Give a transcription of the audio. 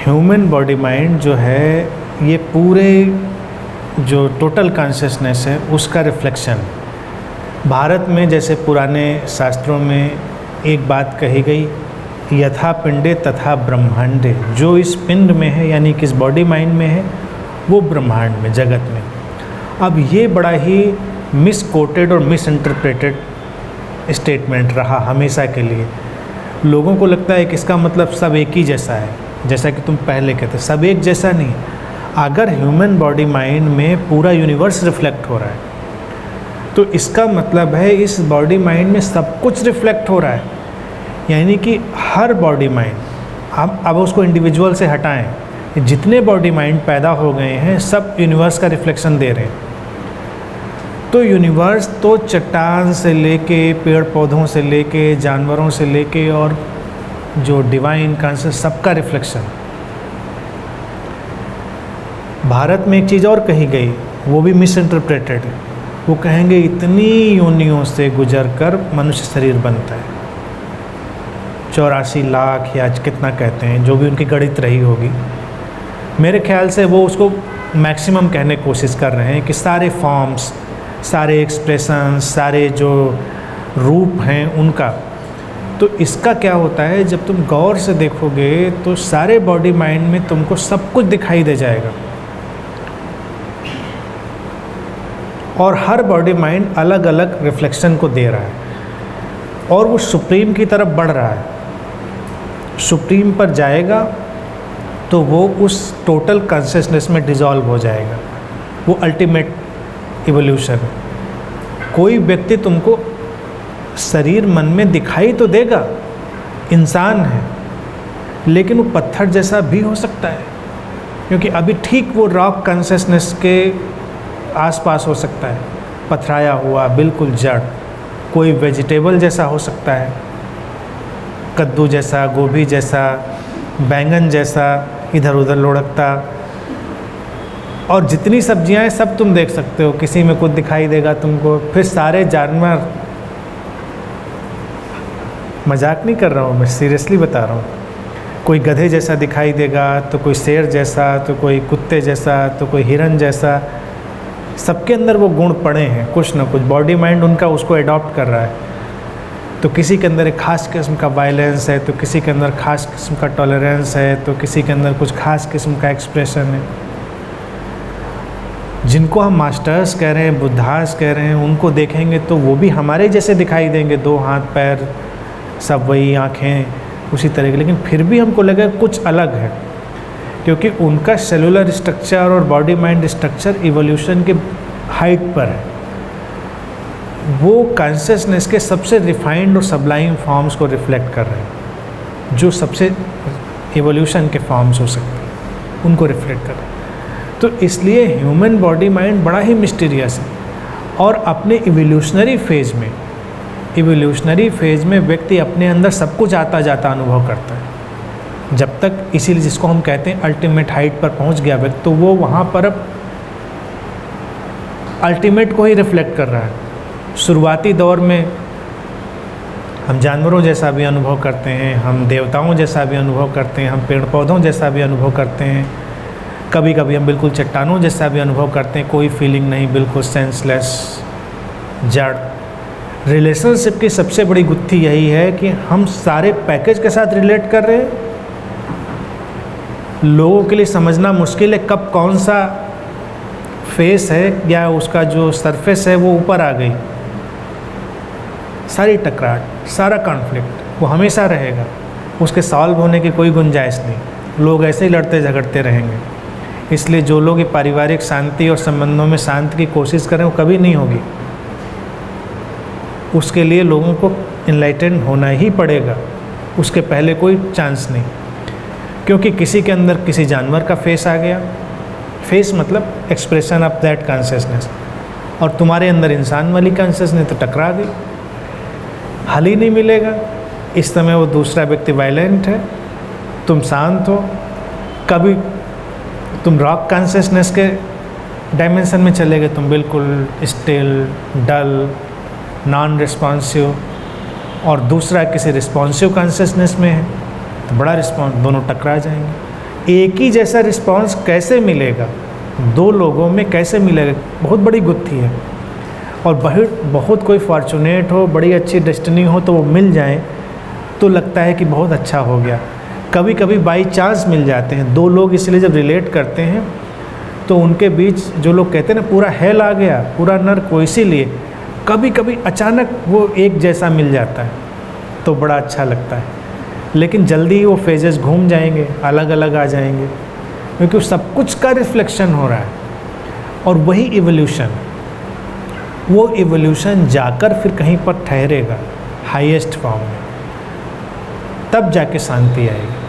Human body mind जो है ये पूरे जो टोटल कॉन्शियसनेस है उसका रिफ्लेक्शन। भारत में जैसे पुराने शास्त्रों में एक बात कही गई, यथा पिंडे तथा ब्रह्मांडे, जो इस पिंड में है यानी कि इस बॉडी माइंड में है वो ब्रह्मांड में, जगत में। अब ये बड़ा ही मिसकोटेड और मिस इंटरप्रेटेड स्टेटमेंट रहा हमेशा के लिए। लोगों को लगता है कि इसका मतलब सब एक ही जैसा है, जैसा कि तुम पहले कहते सब एक जैसा नहीं। अगर ह्यूमन बॉडी माइंड में पूरा यूनिवर्स रिफ्लेक्ट हो रहा है तो इसका मतलब है इस बॉडी माइंड में सब कुछ रिफ्लेक्ट हो रहा है, यानी कि हर बॉडी माइंड, अब उसको इंडिविजुअल से हटाएं, जितने बॉडी माइंड पैदा हो गए हैं सब यूनिवर्स का रिफ्लेक्शन दे रहे हैं। तो यूनिवर्स तो चट्टान से लेके, पेड़ पौधों से लेके, जानवरों से लेके और जो डिवाइन कॉन्शियस सबका रिफ्लेक्शन। भारत में एक चीज़ और कही गई, वो भी मिस इंटरप्रेटेड है। वो कहेंगे इतनी योनियों से गुजरकर मनुष्य शरीर बनता है, 84 लाख या कितना कहते हैं, जो भी उनकी गणित रही होगी। मेरे ख्याल से वो उसको मैक्सिमम कहने की कोशिश कर रहे हैं कि सारे फॉर्म्स, सारे एक्सप्रेशंस, सारे जो रूप हैं उनका। तो इसका क्या होता है, जब तुम गौर से देखोगे तो सारे बॉडी माइंड में तुमको सब कुछ दिखाई दे जाएगा और हर बॉडी माइंड अलग अलग रिफ्लेक्शन को दे रहा है और वो सुप्रीम की तरफ बढ़ रहा है। सुप्रीम पर जाएगा तो वो उस टोटल कॉन्शियसनेस में डिसॉल्व हो जाएगा। वो अल्टीमेट इवोल्यूशन है। कोई व्यक्ति तुमको शरीर मन में दिखाई तो देगा, इंसान है, लेकिन वो पत्थर जैसा भी हो सकता है, क्योंकि अभी ठीक वो रॉक कॉन्शियसनेस के आसपास हो सकता है, पथराया हुआ बिल्कुल जड़। कोई वेजिटेबल जैसा हो सकता है, कद्दू जैसा, गोभी जैसा, बैंगन जैसा इधर उधर लुढ़कता, और जितनी सब्जियां हैं सब तुम देख सकते हो, किसी में कुछ दिखाई देगा तुमको। फिर सारे जानवर, मजाक नहीं कर रहा हूँ मैं, सीरियसली बता रहा हूँ, कोई गधे जैसा दिखाई देगा, तो कोई शेर जैसा, तो कोई कुत्ते जैसा, तो कोई हिरन जैसा। सबके अंदर वो गुण पड़े हैं, कुछ ना कुछ बॉडी माइंड उनका उसको एडॉप्ट कर रहा है। तो किसी के अंदर एक खास किस्म का वायलेंस है, तो किसी के अंदर खास किस्म का टॉलरेंस है, तो किसी के अंदर कुछ खास किस्म का एक्सप्रेशन है। जिनको हम मास्टर्स कह रहे हैं, बुद्धास कह रहे हैं, उनको देखेंगे तो वो भी हमारे जैसे दिखाई देंगे, 2 हाथ पैर सब वही, आँखें उसी तरह की, लेकिन फिर भी हमको लगे कुछ अलग है, क्योंकि उनका सेलुलर स्ट्रक्चर और बॉडी माइंड स्ट्रक्चर इवोल्यूशन के हाइट पर है। वो कॉन्शियसनेस के सबसे रिफाइंड और सबलाइम फॉर्म्स को रिफ्लेक्ट कर रहे हैं, जो सबसे इवोल्यूशन के फॉर्म्स हो सकते हैं उनको रिफ्लेक्ट कर रहे हैं। तो इसलिए ह्यूमन बॉडी माइंड बड़ा ही मिस्टीरियस है। और अपने इवोल्यूशनरी फेज़ में व्यक्ति अपने अंदर सब कुछ आता जाता अनुभव करता है। जब तक, इसीलिए जिसको हम कहते हैं अल्टीमेट हाइट पर पहुंच गया व्यक्ति, तो वो वहाँ पर अब अल्टीमेट को ही रिफ्लेक्ट कर रहा है। शुरुआती दौर में हम जानवरों जैसा भी अनुभव करते हैं, हम देवताओं जैसा भी अनुभव करते हैं, हम पेड़ पौधों जैसा भी अनुभव करते हैं, कभी कभी हम बिल्कुल चट्टानों जैसा भी अनुभव करते हैं, कोई फीलिंग नहीं, बिल्कुल सेंसलेस, जड़। रिलेशनशिप की सबसे बड़ी गुत्थी यही है कि हम सारे पैकेज के साथ रिलेट कर रहे हैं। लोगों के लिए समझना मुश्किल है कब कौन सा फेस है या उसका जो सरफेस है वो ऊपर आ गई। सारी टकराहट, सारा कॉन्फ्लिक्ट वो हमेशा रहेगा, उसके सॉल्व होने की कोई गुंजाइश नहीं। लोग ऐसे ही लड़ते झगड़ते रहेंगे। इसलिए जो लोग ये पारिवारिक शांति और संबंधों में शांति की कोशिश करें वो कभी नहीं होगी। उसके लिए लोगों को इनलाइटेंड होना ही पड़ेगा, उसके पहले कोई चांस नहीं। क्योंकि किसी के अंदर किसी जानवर का फेस आ गया, फेस मतलब एक्सप्रेशन ऑफ दैट कॉन्शियसनेस, और तुम्हारे अंदर इंसान वाली कॉन्शियसनेस तो टकरा गई, हल ही नहीं मिलेगा। इस समय वो दूसरा व्यक्ति वायलेंट है, तुम शांत हो। कभी तुम रॉक कॉन्शियसनेस के डायमेंशन में चले गए तुम बिल्कुल स्टिल, डल, नॉन रिस्पॉन्सिव, और दूसरा किसी रिस्पॉन्सिव कॉन्शियसनेस में है तो बड़ा रिस्पॉन्स, दोनों टकरा जाएंगे। एक ही जैसा रिस्पॉन्स कैसे मिलेगा, दो लोगों में कैसे मिलेगा, बहुत बड़ी गुत्थी है। और बहुत कोई फॉर्चुनेट हो, बड़ी अच्छी डेस्टिनी हो तो वो मिल जाए तो लगता है कि बहुत अच्छा हो गया। कभी कभी बाई चांस मिल जाते हैं दो लोग, इसलिए जब रिलेट करते हैं तो उनके बीच जो लोग कहते हैं ना पूरा हेल आ गया, पूरा नर्क, वो इसीलिए कभी कभी अचानक वो एक जैसा मिल जाता है तो बड़ा अच्छा लगता है। लेकिन जल्दी वो फेजेस घूम जाएंगे, अलग अलग आ जाएंगे, क्योंकि सब कुछ का रिफ्लेक्शन हो रहा है। और वही इवोल्यूशन, वो इवोल्यूशन जाकर फिर कहीं पर ठहरेगा हाईएस्ट फॉर्म में, तब जाके शांति आएगी।